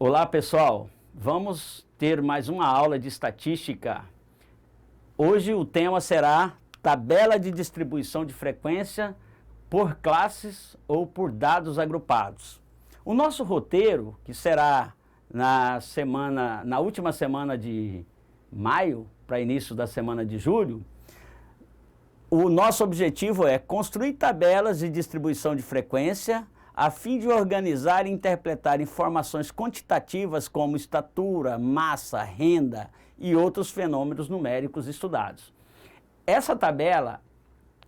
Olá pessoal, vamos ter mais uma aula de estatística. Hoje o tema será tabela de distribuição de frequência por classes ou por dados agrupados. O nosso roteiro, que será na última semana de maio, para início da semana de julho, o nosso objetivo é construir tabelas de distribuição de frequência a fim de organizar e interpretar informações quantitativas como estatura, massa, renda e outros fenômenos numéricos estudados. Essa tabela,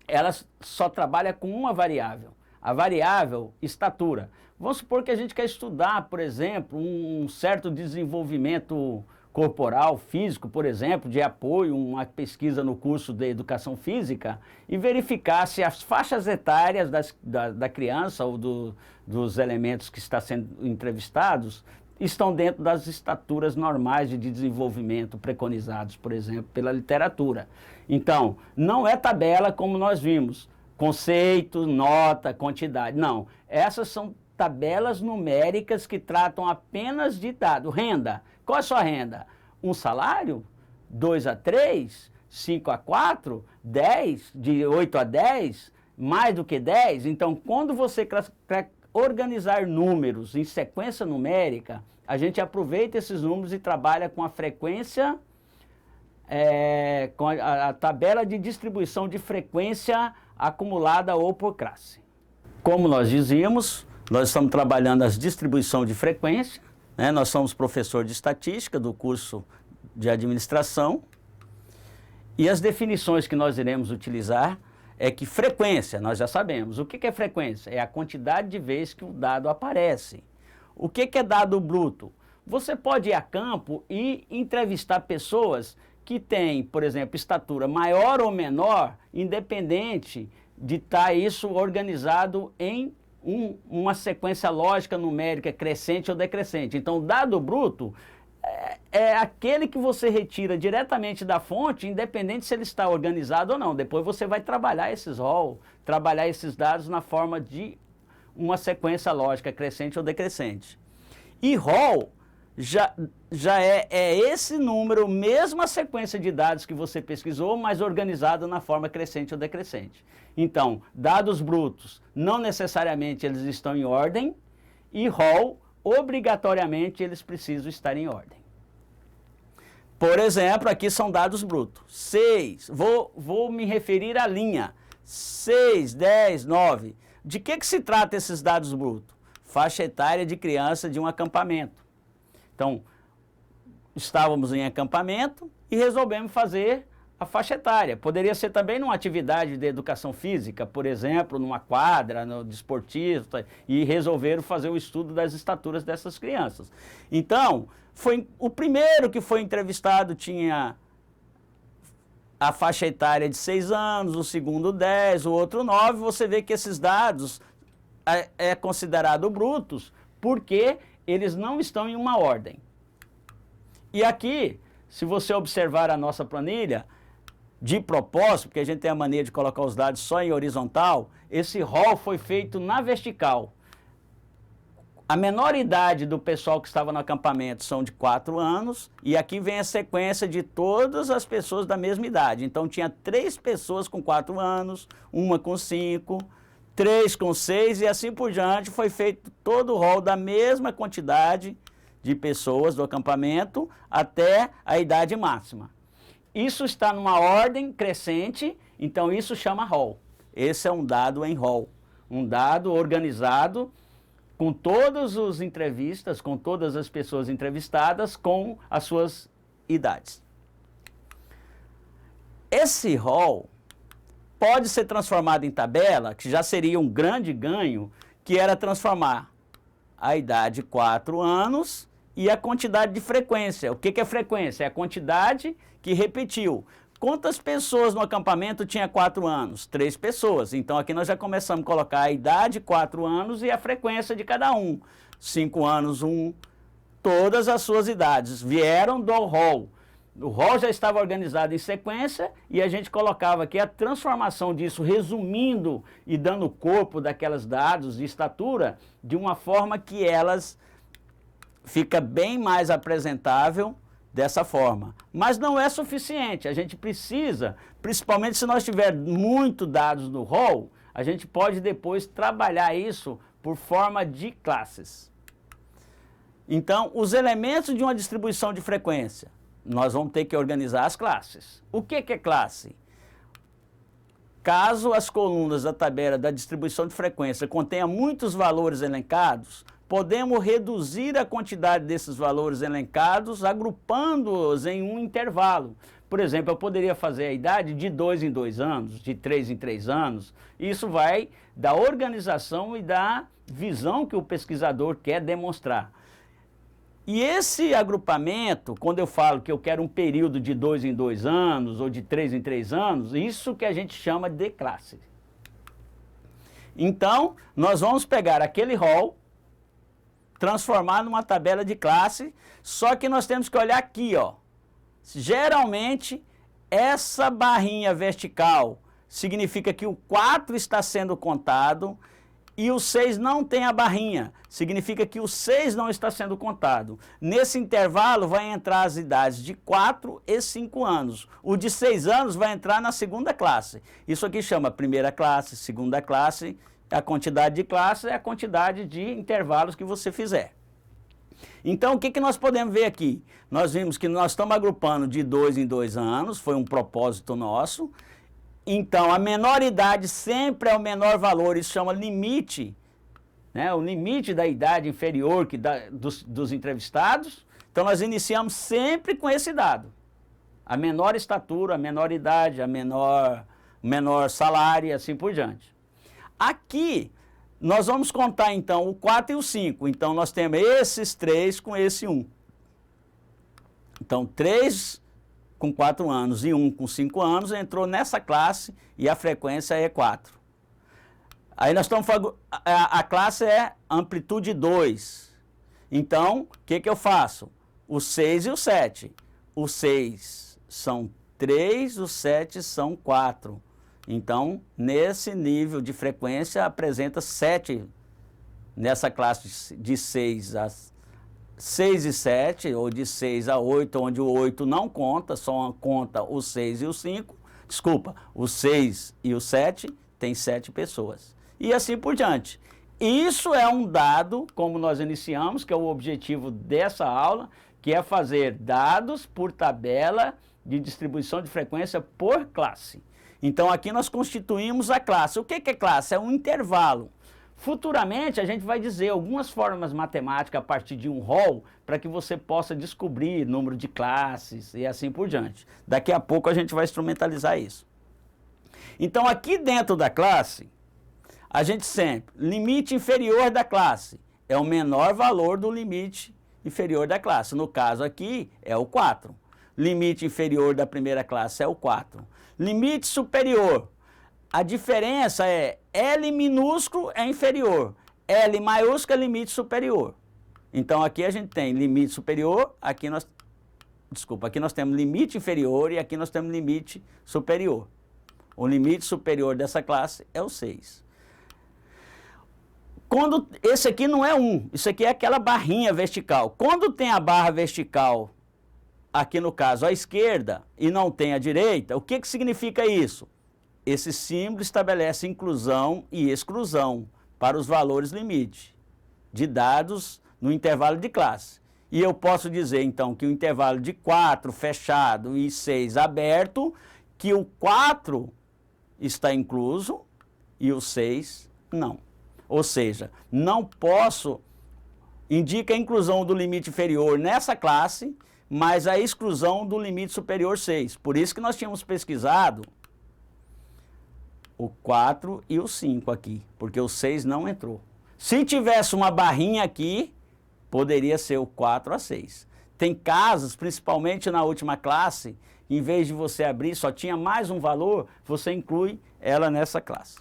ela só trabalha com uma variável, a variável estatura. Vamos supor que a gente quer estudar, por exemplo, um certo desenvolvimento corporal, físico, por exemplo, de apoio, uma pesquisa no curso de Educação Física, e verificar se as faixas etárias da criança ou dos elementos que estão sendo entrevistados estão dentro das estaturas normais de desenvolvimento preconizados, por exemplo, pela literatura. Então, não é tabela como nós vimos, conceito, nota, quantidade, não. Essas são tabelas numéricas que tratam apenas de dado. Renda. Qual é a sua renda? Um salário? 2 a 3? 5 a 4? 10? De 8 a 10? Mais do que 10? Então, quando você quer organizar números em sequência numérica, a gente aproveita esses números e trabalha com a frequência, com a tabela de distribuição de frequência acumulada ou por classe. Como nós dizíamos, nós estamos trabalhando a distribuição de frequência, né? Nós somos professor de estatística do curso de administração e as definições que nós iremos utilizar é que frequência, nós já sabemos. O que é frequência? É a quantidade de vezes que o dado aparece. O que é dado bruto? Você pode ir a campo e entrevistar pessoas que têm, por exemplo, estatura maior ou menor, independente de estar isso organizado em uma sequência lógica numérica crescente ou decrescente. Então, o dado bruto é aquele que você retira diretamente da fonte, independente se ele está organizado ou não. Depois você vai trabalhar esses ROL, trabalhar esses dados na forma de uma sequência lógica crescente ou decrescente. E ROL já é esse número, mesma sequência de dados que você pesquisou, mas organizado na forma crescente ou decrescente. Então, dados brutos, não necessariamente eles estão em ordem, e ROL, obrigatoriamente, eles precisam estar em ordem. Por exemplo, aqui são dados brutos. 6, vou me referir à linha. 6, 10, 9. De que se trata esses dados brutos? Faixa etária de criança de um acampamento. Então, estávamos em acampamento e resolvemos fazer a faixa etária. Poderia ser também numa atividade de educação física, por exemplo, numa quadra, no desportista, e resolveram fazer o estudo das estaturas dessas crianças. Então, foi o primeiro que foi entrevistado tinha a faixa etária de 6 anos, o segundo 10, o outro 9. Você vê que esses dados é considerado brutos porque eles não estão em uma ordem. E aqui, se você observar a nossa planilha, de propósito, porque a gente tem a mania de colocar os dados só em horizontal, esse ROL foi feito na vertical. A menor idade do pessoal que estava no acampamento são de 4 anos, e aqui vem a sequência de todas as pessoas da mesma idade. Então tinha 3 pessoas com 4 anos, uma com 5, 3 com 6 e assim por diante. Foi feito todo o ROL da mesma quantidade de pessoas do acampamento até a idade máxima. Isso está numa ordem crescente, então isso chama ROL. Esse é um dado em ROL, um dado organizado com todas as entrevistas, com todas as pessoas entrevistadas, com as suas idades. Esse ROL pode ser transformado em tabela, que já seria um grande ganho, que era transformar a idade 4 anos e a quantidade de frequência. O que é frequência? É a quantidade que repetiu. Quantas pessoas no acampamento tinha 4 anos? 3 pessoas. Então aqui nós já começamos a colocar a idade, 4 anos, e a frequência de cada um. 5 anos, 1. Todas as suas idades vieram do ROL. O ROL já estava organizado em sequência e a gente colocava aqui a transformação disso, resumindo e dando corpo daquelas dados de estatura de uma forma que elas fica bem mais apresentável dessa forma. Mas não é suficiente, a gente precisa, principalmente se nós tivermos muito dados no rol, a gente pode depois trabalhar isso por forma de classes. Então, os elementos de uma distribuição de frequência, nós vamos ter que organizar as classes. O que é classe? Caso as colunas da tabela da distribuição de frequência contenham muitos valores elencados, podemos reduzir a quantidade desses valores elencados agrupando-os em um intervalo. Por exemplo, eu poderia fazer a idade de 2 em 2 anos, de 3 em 3 anos. Isso vai da organização e da visão que o pesquisador quer demonstrar. E esse agrupamento, quando eu falo que eu quero um período de 2 em 2 anos ou de 3 em 3 anos, isso que a gente chama de classe. Então, nós vamos pegar aquele rol, transformar numa tabela de classe, só que nós temos que olhar aqui, ó. Geralmente, essa barrinha vertical significa que o 4 está sendo contado e o 6 não tem a barrinha, significa que o 6 não está sendo contado. Nesse intervalo vai entrar as idades de 4 e 5 anos. O de 6 anos vai entrar na segunda classe. Isso aqui chama primeira classe, segunda classe. A quantidade de classes é a quantidade de intervalos que você fizer. Então, o que nós podemos ver aqui? Nós vimos que nós estamos agrupando de 2 em 2 anos, foi um propósito nosso. Então, a menor idade sempre é o menor valor, isso chama limite, né? O limite da idade inferior dos entrevistados. Então, nós iniciamos sempre com esse dado. A menor estatura, a menor idade, menor salário e assim por diante. Aqui, nós vamos contar, então, o 4 e o 5. Então, nós temos esses 3 com esse 1. Então, 3 com 4 anos e 1 com 5 anos entrou nessa classe e a frequência é 4. Aí nós estamos falando, a classe é amplitude 2. Então, o que eu faço? O 6 e o 7. O 6 são 3, o 7 são 4. Então, nesse nível de frequência, apresenta 7 nessa classe de 6 a 6 e 7, ou de 6 a 8, onde o 8 não conta, só conta o 6 e o 5. Desculpa, o 6 e o 7 tem 7 pessoas. E assim por diante. Isso é um dado, como nós iniciamos, que é o objetivo dessa aula, que é fazer dados por tabela de distribuição de frequência por classe. Então, aqui nós constituímos a classe. O que é classe? É um intervalo. Futuramente, a gente vai dizer algumas fórmulas matemáticas a partir de um rol para que você possa descobrir número de classes e assim por diante. Daqui a pouco a gente vai instrumentalizar isso. Então, aqui dentro da classe, a gente sempre, limite inferior da classe é o menor valor do limite inferior da classe. No caso aqui, é o 4. Limite inferior da primeira classe é o 4. Limite superior, a diferença é L minúsculo é inferior, L maiúsculo é limite superior. Então aqui a gente tem limite superior, aqui nós temos limite inferior e aqui nós temos limite superior. O limite superior dessa classe é o 6. Esse aqui não é 1, isso aqui é aquela barrinha vertical. Quando tem a barra vertical aqui no caso à esquerda e não tem à direita, o que significa isso? Esse símbolo estabelece inclusão e exclusão para os valores limite de dados no intervalo de classe. E eu posso dizer então que o intervalo de 4 fechado e 6 aberto, que o 4 está incluso e o 6 não. Ou seja, não posso, indica a inclusão do limite inferior nessa classe, mas a exclusão do limite superior 6. Por isso que nós tínhamos pesquisado o 4 e o 5 aqui, porque o 6 não entrou. Se tivesse uma barrinha aqui, poderia ser o 4 a 6. Tem casos, principalmente na última classe, em vez de você abrir, só tinha mais um valor, você inclui ela nessa classe.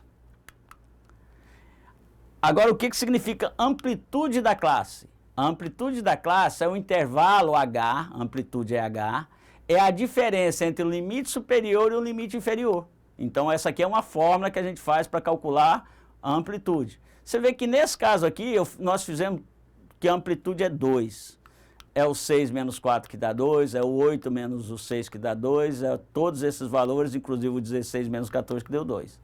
Agora, o que significa amplitude da classe? A amplitude da classe é o intervalo H, amplitude é H, é a diferença entre o limite superior e o limite inferior. Então, essa aqui é uma fórmula que a gente faz para calcular a amplitude. Você vê que nesse caso aqui, nós fizemos que a amplitude é 2. É o 6 menos 4 que dá 2, é o 8 menos o 6 que dá 2, é todos esses valores, inclusive o 16 menos 14 que deu 2.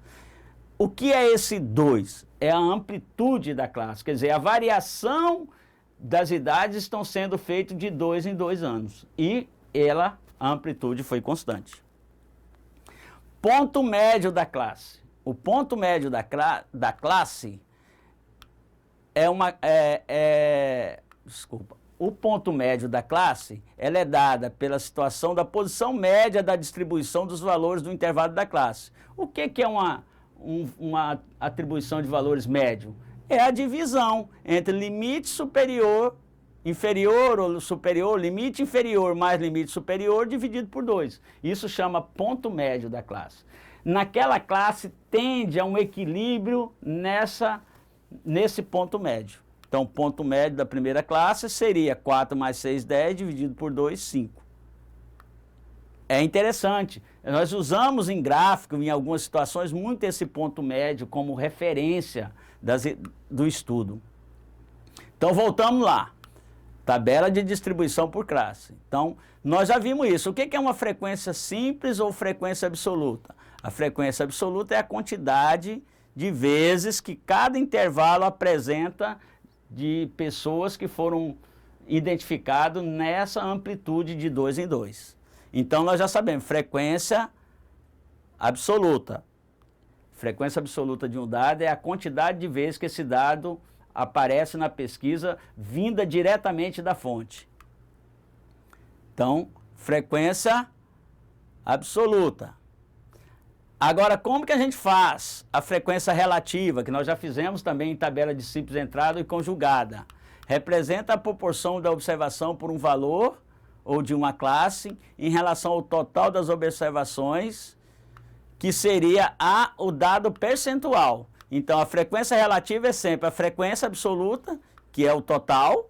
O que é esse 2? É a amplitude da classe, quer dizer, a variação das idades estão sendo feitas de 2 em 2 anos. E a amplitude foi constante. Ponto médio da classe. O ponto médio da classe o ponto médio da classe, ela é dada pela situação da posição média da distribuição dos valores do intervalo da classe. O que é uma atribuição de valores médio? É a divisão entre limite superior, inferior ou superior, limite inferior mais limite superior dividido por 2. Isso chama ponto médio da classe. Naquela classe tende a um equilíbrio nesse ponto médio. Então, o ponto médio da primeira classe seria 4 mais 6, 10, dividido por 2, 5. É interessante. Nós usamos em gráfico, em algumas situações, muito esse ponto médio como referência do estudo. Então, voltamos lá. Tabela de distribuição por classe. Então, nós já vimos isso. O que é uma frequência simples ou frequência absoluta? A frequência absoluta é a quantidade de vezes que cada intervalo apresenta de pessoas que foram identificadas nessa amplitude de 2 em 2. Então, nós já sabemos, frequência absoluta. Frequência absoluta de um dado é a quantidade de vezes que esse dado aparece na pesquisa vinda diretamente da fonte. Então, frequência absoluta. Agora, como que a gente faz a frequência relativa, que nós já fizemos também em tabela de simples entrada e conjugada? Representa a proporção da observação por um valor ou de uma classe em relação ao total das observações, que seria o dado percentual. Então, a frequência relativa é sempre a frequência absoluta, que é o total.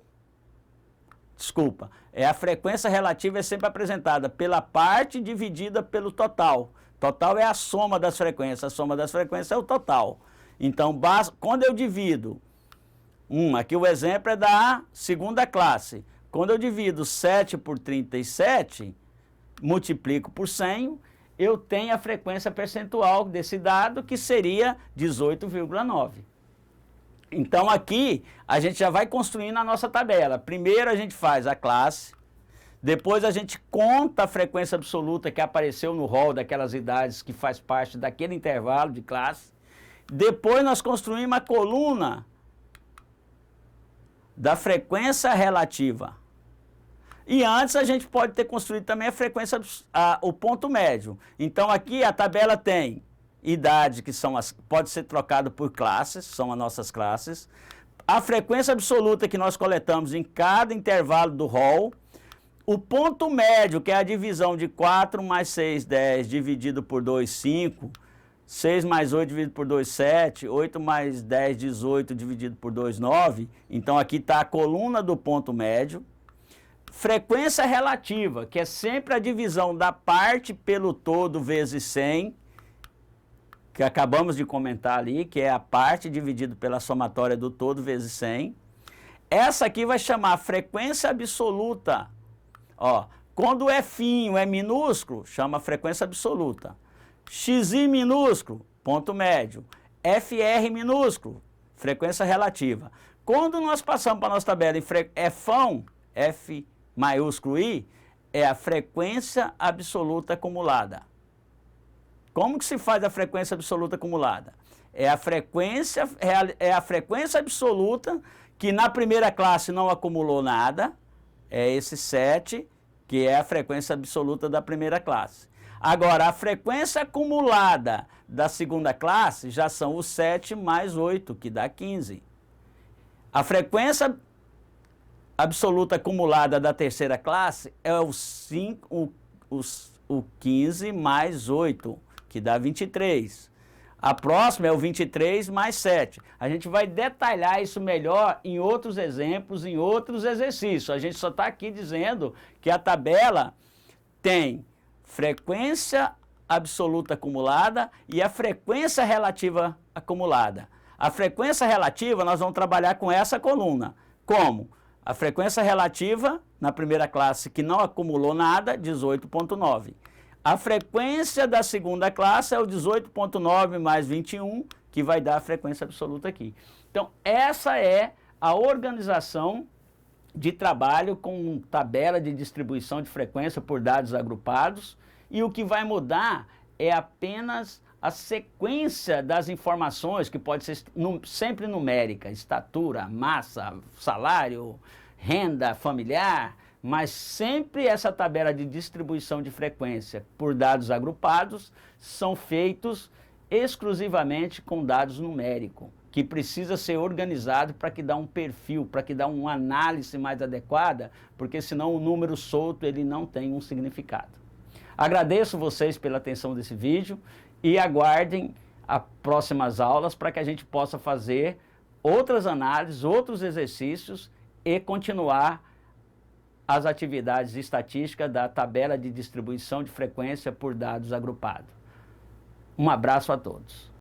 A frequência relativa é sempre apresentada pela parte dividida pelo total. Total é a soma das frequências, a soma das frequências é o total. Então, quando eu divido, aqui o exemplo é da segunda classe. Quando eu divido 7 por 37, multiplico por 100, eu tenho a frequência percentual desse dado, que seria 18,9. Então, aqui, a gente já vai construindo a nossa tabela. Primeiro, a gente faz a classe. Depois a gente conta a frequência absoluta que apareceu no rol daquelas idades que faz parte daquele intervalo de classe. Depois nós construímos a coluna da frequência relativa. E antes a gente pode ter construído também a frequência, o ponto médio. Então aqui a tabela tem idade, que pode ser trocado por classes, são as nossas classes. A frequência absoluta que nós coletamos em cada intervalo do rol. O ponto médio, que é a divisão de 4 mais 6, 10, dividido por 2, 5. 6 mais 8 dividido por 2, 7. 8 mais 10, 18, dividido por 2, 9. Então, aqui está a coluna do ponto médio. Frequência relativa, que é sempre a divisão da parte pelo todo vezes 100, que acabamos de comentar ali, que é a parte dividido pela somatória do todo vezes 100. Essa aqui vai chamar frequência absoluta. Quando é finho, é minúsculo, chama frequência absoluta. Xi minúsculo, ponto médio. FR minúsculo, frequência relativa. Quando nós passamos para a nossa tabela em Fão, F maiúsculo I, é a frequência absoluta acumulada. Como que se faz a frequência absoluta acumulada? É a frequência absoluta que na primeira classe não acumulou nada. É esse 7, que é a frequência absoluta da primeira classe. Agora, a frequência acumulada da segunda classe já são os 7 mais 8, que dá 15. A frequência absoluta acumulada da terceira classe é o 15 mais 8, que dá 23. A próxima é o 23 mais 7. A gente vai detalhar isso melhor em outros exemplos, em outros exercícios. A gente só está aqui dizendo que a tabela tem frequência absoluta acumulada e a frequência relativa acumulada. A frequência relativa nós vamos trabalhar com essa coluna. Como? A frequência relativa, na primeira classe, que não acumulou nada, 18,9. A frequência da segunda classe é o 18,9 mais 21, que vai dar a frequência absoluta aqui. Então, essa é a organização de trabalho com tabela de distribuição de frequência por dados agrupados, e o que vai mudar é apenas a sequência das informações, que pode ser sempre numérica, estatura, massa, salário, renda familiar, mas sempre essa tabela de distribuição de frequência por dados agrupados são feitos exclusivamente com dados numéricos, que precisa ser organizado para que dá um perfil, para que dá uma análise mais adequada, porque senão o número solto ele não tem um significado. Agradeço vocês pela atenção desse vídeo e aguardem as próximas aulas para que a gente possa fazer outras análises, outros exercícios e continuar as atividades estatísticas da tabela de distribuição de frequência por dados agrupados. Um abraço a todos.